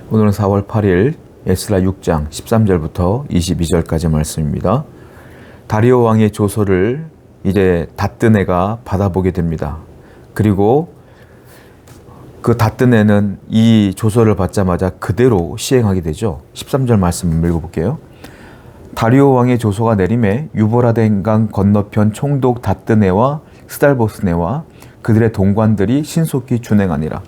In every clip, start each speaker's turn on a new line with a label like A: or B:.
A: 오늘은 4월 8일 에스라 6장 13절부터 22절까지 말씀입니다. 다리오 왕의 조서를 이제 다뜨네가 받아보게 됩니다. 그리고 그 다뜨네는 이 조서를 받자마자 그대로 시행하게 되죠. 13절 말씀 읽어볼게요. 다리오 왕의 조서가 내림에 유보라데 강 건너편 총독 다뜨네와 스달보스네와 그들의 동관들이 신속히 준행하니라.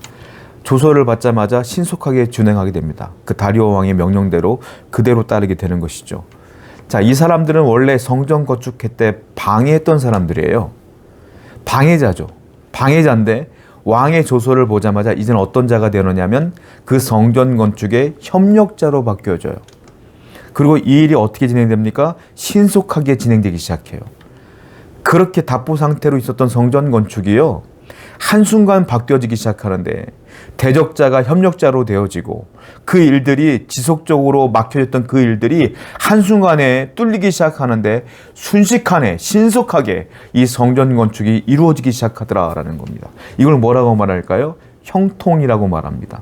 A: 조서를 받자마자 신속하게 준행하게 됩니다. 그 다리오 왕의 명령대로 그대로 따르게 되는 것이죠. 자, 이 사람들은 원래 성전 건축할 때 방해했던 사람들이에요. 방해자죠. 방해자인데 왕의 조서를 보자마자 이제는 어떤 자가 되느냐면 그 성전 건축의 협력자로 바뀌어져요. 그리고 이 일이 어떻게 진행됩니까? 신속하게 진행되기 시작해요. 그렇게 답보 상태로 있었던 성전 건축이요, 한순간 바뀌어지기 시작하는데 대적자가 협력자로 되어지고 그 일들이 지속적으로 막혀졌던 그 일들이 한순간에 뚫리기 시작하는데 순식간에 신속하게 이 성전 건축이 이루어지기 시작하더라라는 겁니다. 이걸 뭐라고 말할까요? 형통이라고 말합니다.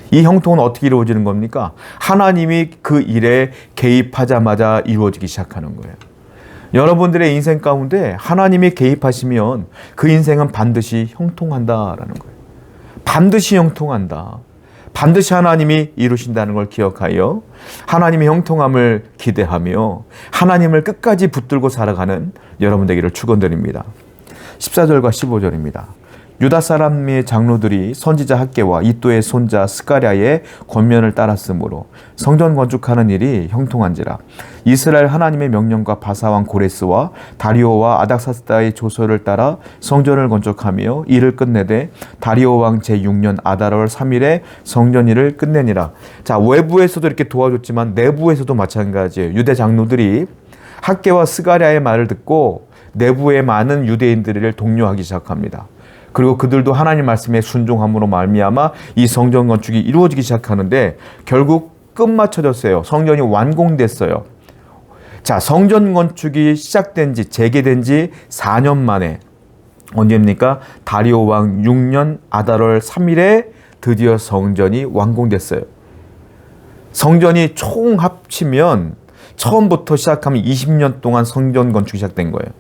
A: 이 형통은 어떻게 이루어지는 겁니까? 하나님이 그 일에 개입하자마자 이루어지기 시작하는 거예요. 여러분들의 인생 가운데 하나님이 개입하시면 그 인생은 반드시 형통한다라는 거예요. 반드시 형통한다. 반드시 하나님이 이루신다는 걸 기억하여 하나님의 형통함을 기대하며 하나님을 끝까지 붙들고 살아가는 여러분 되기를 축원드립니다. 14절과 15절입니다. 유다 사람의 장로들이 선지자 학개와 이또의 손자 스가랴의 권면을 따랐으므로 성전 건축하는 일이 형통한지라. 이스라엘 하나님의 명령과 바사왕 고레스와 다리오와 아닥사스다의 조서를 따라 성전을 건축하며 일을 끝내되 다리오 왕 제6년 아달월 3일에 성전 일을 끝내니라. 자, 외부에서도 이렇게 도와줬지만 내부에서도 마찬가지예요. 유대 장로들이 학개와 스가랴의 말을 듣고 내부의 많은 유대인들을 독려하기 시작합니다. 그리고 그들도 하나님 말씀에 순종함으로 말미암아 이 성전 건축이 이루어지기 시작하는데 결국 끝마쳐졌어요. 성전이 완공됐어요. 자, 성전 건축이 시작된 지, 재개된 지 4년 만에, 언제입니까? 다리오 왕 6년 아달월 3일에 드디어 성전이 완공됐어요. 성전이 총 합치면 처음부터 시작하면 20년 동안 성전 건축이 시작된 거예요.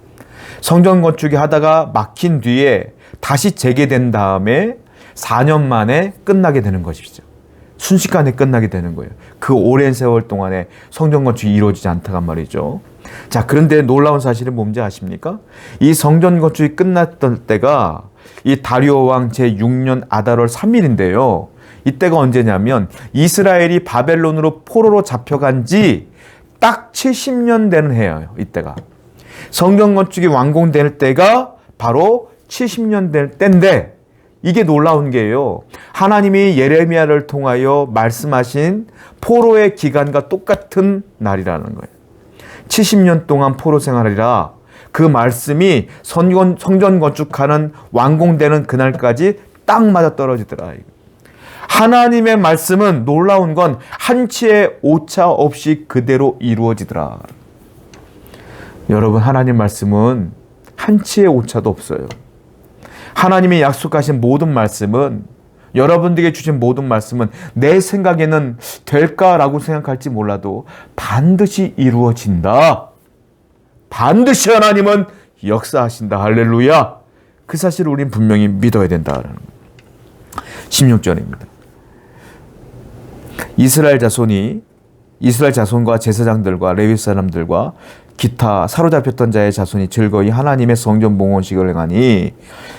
A: 성전 건축이 하다가 막힌 뒤에 다시 재개된 다음에 4년 만에 끝나게 되는 것이죠. 순식간에 끝나게 되는 거예요. 그 오랜 세월 동안에 성전 건축이 이루어지지 않다간 말이죠. 자, 그런데 놀라운 사실은 뭔지 아십니까? 이 성전 건축이 끝났던 때가 이 다리오 왕 제6년 아달월 3일인데요. 이때가 언제냐면 이스라엘이 바벨론으로 포로로 잡혀간 지 딱 70년 되는 해예요. 이때가. 성전 건축이 완공될 때가 바로 70년 될 때인데 이게 놀라운 게요. 하나님이 예레미야를 통하여 말씀하신 포로의 기간과 똑같은 날이라는 거예요. 70년 동안 포로 생활이라 그 말씀이 성전 건축하는 완공되는 그날까지 딱 맞아 떨어지더라. 하나님의 말씀은 놀라운 건 한치의 오차 없이 그대로 이루어지더라. 여러분, 하나님 말씀은 한치의 오차도 없어요. 하나님이 약속하신 모든 말씀은, 여러분들에게 주신 모든 말씀은 내 생각에는 될까라고 생각할지 몰라도 반드시 이루어진다. 반드시 하나님은 역사하신다. 할렐루야. 그 사실을 우린 분명히 믿어야 된다는 16절입니다. 이스라엘 자손과 제사장들과 레위 사람들과 기타 사로잡혔던 자의 자손이 즐거이 하나님의 성전 봉헌식을 행하니,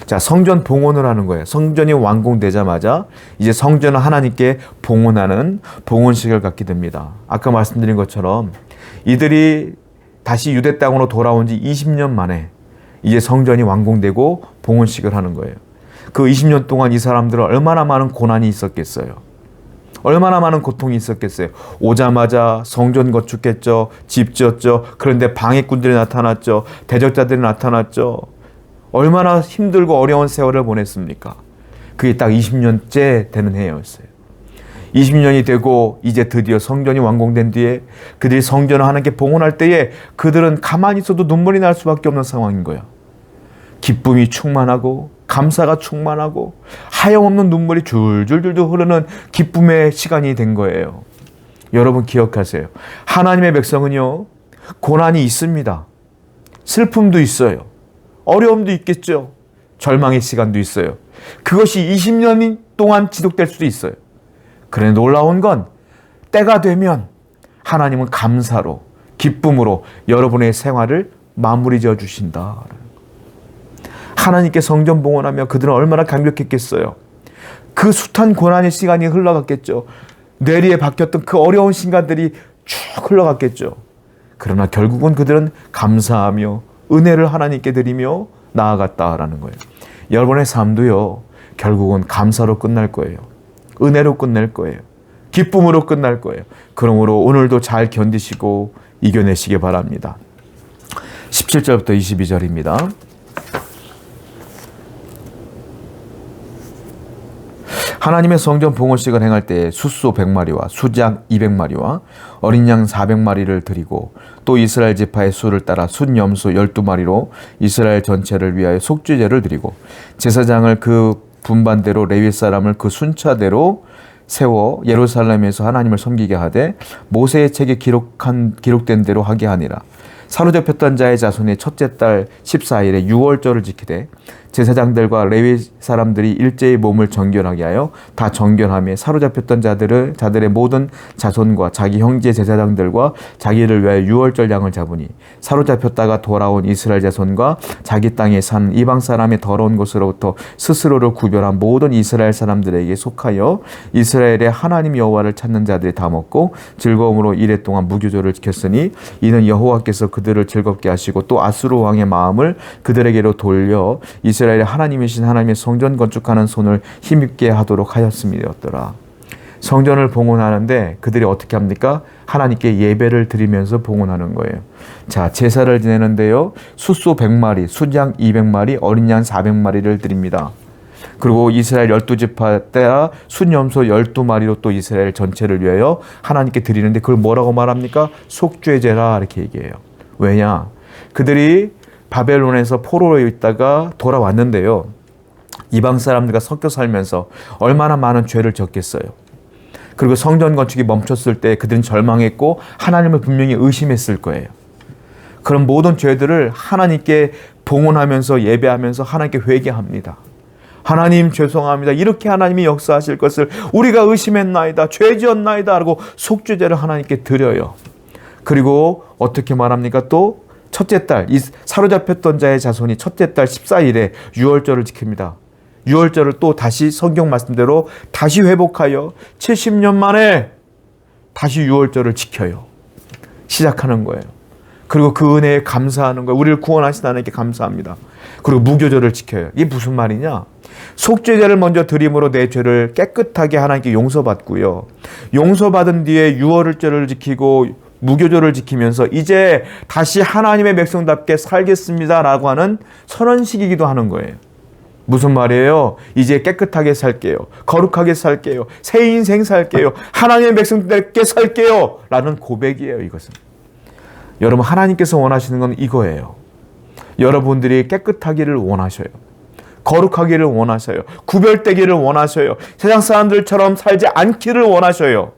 A: 자, 성전 봉헌을 하는 거예요. 성전이 완공되자마자 이제 성전을 하나님께 봉헌하는 봉헌식을 갖게 됩니다. 아까 말씀드린 것처럼 이들이 다시 유대 땅으로 돌아온 지 20년 만에 이제 성전이 완공되고 봉헌식을 하는 거예요. 그 20년 동안 이 사람들은 얼마나 많은 고난이 있었겠어요. 얼마나 많은 고통이 있었겠어요. 오자마자 성전 건축했죠. 집 지었죠. 그런데 방해꾼들이 나타났죠. 대적자들이 나타났죠. 얼마나 힘들고 어려운 세월을 보냈습니까? 그게 딱 20년째 되는 해였어요. 20년이 되고 이제 드디어 성전이 완공된 뒤에 그들이 성전을 하나님께 봉헌할 때에 그들은 가만히 있어도 눈물이 날 수밖에 없는 상황인 거예요. 기쁨이 충만하고 감사가 충만하고 하염없는 눈물이 줄줄줄줄 흐르는 기쁨의 시간이 된 거예요. 여러분 기억하세요. 하나님의 백성은요, 고난이 있습니다. 슬픔도 있어요. 어려움도 있겠죠. 절망의 시간도 있어요. 그것이 20년 동안 지속될 수도 있어요. 그런데 놀라운 건 때가 되면 하나님은 감사로, 기쁨으로 여러분의 생활을 마무리 지어 주신다. 하나님께 성전 봉헌하며 그들은 얼마나 감격했겠어요. 그 숱한 고난의 시간이 흘러갔겠죠. 뇌리에 박혔던 그 어려운 순간들이 쭉 흘러갔겠죠. 그러나 결국은 그들은 감사하며 은혜를 하나님께 드리며 나아갔다라는 거예요. 여러분의 삶도요, 결국은 감사로 끝날 거예요. 은혜로 끝날 거예요. 기쁨으로 끝날 거예요. 그러므로 오늘도 잘 견디시고 이겨내시기 바랍니다. 17절부터 22절입니다. 하나님의 성전 봉헌식을 행할 때 숫소 100마리와 수작 200마리와 어린 양 400마리를 드리고 또 이스라엘 지파의 수를 따라 순염소 12마리로 이스라엘 전체를 위하여 속죄제를 드리고 제사장을 그 분반대로 레위 사람을 그 순차대로 세워 예루살렘에서 하나님을 섬기게 하되 모세의 책에 기록된 대로 하게 하니라. 사로잡혔던 자의 자손의 첫째 달 14일에 유월절을 지키되 제사장들과 레위 사람들이 일제히 몸을 정결하게 하여 다 정결하며 사로잡혔던 자들의 모든 자손과 자기 형제 제사장들과 자기를 위하여 유월절 양을 잡으니 사로잡혔다가 돌아온 이스라엘 자손과 자기 땅에 사는 이방 사람의 더러운 것으로부터 스스로를 구별한 모든 이스라엘 사람들에게 속하여 이스라엘의 하나님 여호와를 찾는 자들이 다 먹고 즐거움으로 이레 동안 무교절을 지켰으니 이는 여호와께서 그들을 즐겁게 하시고 또 아수르 왕의 마음을 그들에게로 돌려 이스라엘의 하나님이신 하나님의 성전 건축하는 손을 힘있게 하도록 하였음이었더라. 성전을 봉헌하는데 그들이 어떻게 합니까? 하나님께 예배를 드리면서 봉헌하는 거예요. 자, 제사를 지내는데요, 숫소 100마리, 순양 200마리, 어린 양 400마리를 드립니다. 그리고 이스라엘 12지파 때야 순염소 12마리로 또 이스라엘 전체를 위하여 하나님께 드리는데 그걸 뭐라고 말합니까? 속죄제라 이렇게 얘기해요. 왜냐? 그들이 바벨론에서 포로로 있다가 돌아왔는데요, 이방 사람들과 섞여 살면서 얼마나 많은 죄를 졌겠어요. 그리고 성전 건축이 멈췄을 때 그들은 절망했고 하나님을 분명히 의심했을 거예요. 그런 모든 죄들을 하나님께 봉헌하면서 예배하면서 하나님께 회개합니다. 하나님 죄송합니다. 이렇게 하나님이 역사하실 것을 우리가 의심했나이다. 죄 지었나이다. 하고 속죄제를 하나님께 드려요. 그리고 어떻게 말합니까? 또 첫째 달, 사로잡혔던 자의 자손이 첫째 달 14일에 유월절을 지킵니다. 유월절을 또 다시 성경 말씀대로 다시 회복하여 70년 만에 다시 유월절을 지켜요. 시작하는 거예요. 그리고 그 은혜에 감사하는 거예요. 우리를 구원하신 하나님께 감사합니다. 그리고 무교절을 지켜요. 이게 무슨 말이냐? 속죄제를 먼저 드림으로 내 죄를 깨끗하게 하나님께 용서받고요. 용서받은 뒤에 유월절을 지키고 무교절을 지키면서 이제 다시 하나님의 백성답게 살겠습니다라고 하는 선언식이기도 하는 거예요. 무슨 말이에요? 이제 깨끗하게 살게요. 거룩하게 살게요. 새 인생 살게요. 하나님의 백성답게 살게요. 라는 고백이에요, 이것은. 여러분, 하나님께서 원하시는 건 이거예요. 여러분들이 깨끗하기를 원하셔요. 거룩하기를 원하셔요. 구별되기를 원하셔요. 세상 사람들처럼 살지 않기를 원하셔요.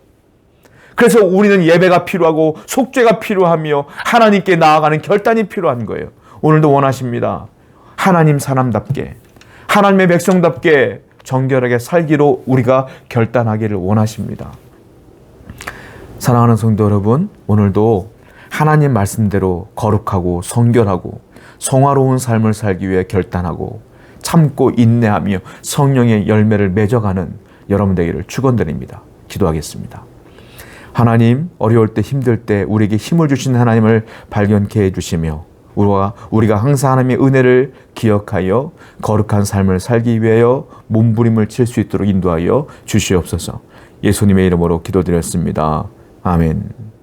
A: 그래서 우리는 예배가 필요하고 속죄가 필요하며 하나님께 나아가는 결단이 필요한 거예요. 오늘도 원하십니다. 하나님 사람답게, 하나님의 백성답게 정결하게 살기로 우리가 결단하기를 원하십니다. 사랑하는 성도 여러분, 오늘도 하나님 말씀대로 거룩하고 성결하고 성화로운 삶을 살기 위해 결단하고 참고 인내하며 성령의 열매를 맺어가는 여러분 되기를 축원드립니다. 기도하겠습니다. 하나님, 어려울 때 힘들 때 우리에게 힘을 주시는 하나님을 발견케 해주시며 우리가 항상 하나님의 은혜를 기억하여 거룩한 삶을 살기 위하여 몸부림을 칠 수 있도록 인도하여 주시옵소서. 예수님의 이름으로 기도드렸습니다. 아멘.